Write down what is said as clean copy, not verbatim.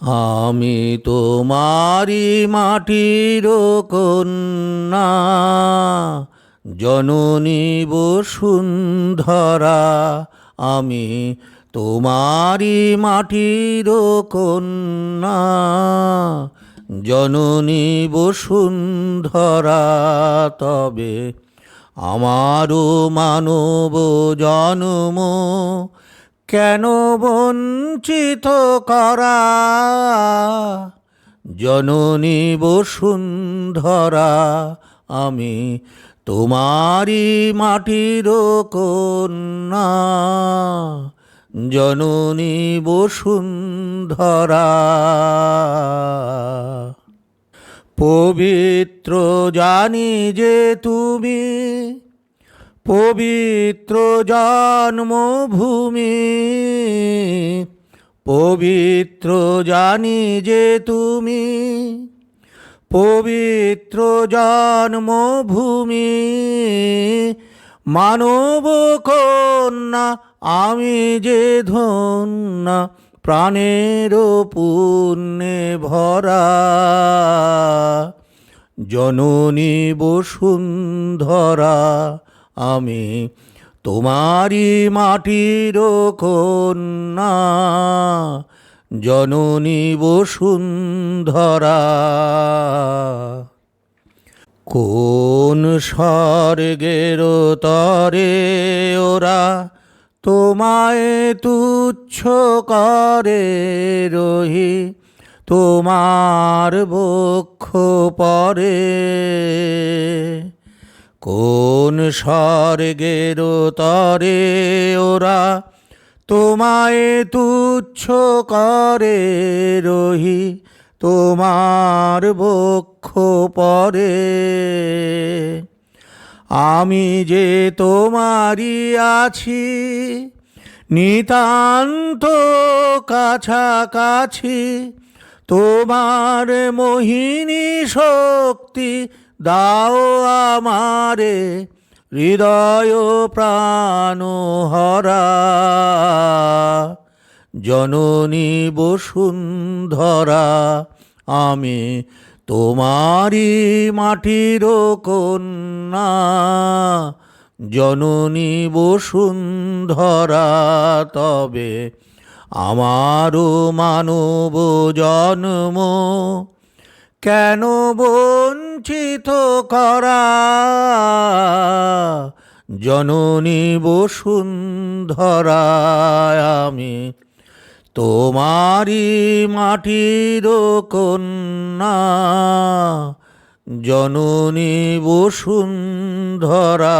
আমি তোমারি মাটির কন্যা, জননী বসুন্ধরা। আমি তোমারি মাটির কন্যা, জননী বসুন্ধরা। তবে আমারও মানব জন্ম কেন বঞ্চিত করা? জননী বসুন্ধরা, আমি তোমারি মাটির কন্যা, জননী বসুন্ধরা। পবিত্র জানি যে তুমি, পবিত্র জন্মভূমি। পবিত্র জানি যে তুমি, পবিত্র জন্মভূমি। মানব কন্যা আমি যে ধন্যা, প্রাণের পুণ্যে ভরা। জননী বসুন্ধরা, আমি তোমারি মাটির কন্যা, জননী বসুন্ধরা। কোন স্বর্গের তরে ওরা তোমায় তুচ্ছ করে রহি, তোমার বক্ষ পরে। কোন স্বর্গের তরে ওরা তোমায় তুচ্ছ করে রহি, তোমার বক্ষ পরে। আমি যে তোমারি আছি নিতান্ত কাছাকাছি, তোমার মোহিনী শক্তি দাও আমারে হৃদয় প্রাণ হরা। জননী বসুন্ধরা, আমি তোমারি মাটির কন্যা, জননী বসুন্ধরা। তবে আমারও মানব জন্ম কেন বঞ্চিত করা? জননী বসুন্ধরা, আমি তোমারি মাটির কন্যা, জননী বসুন্ধরা।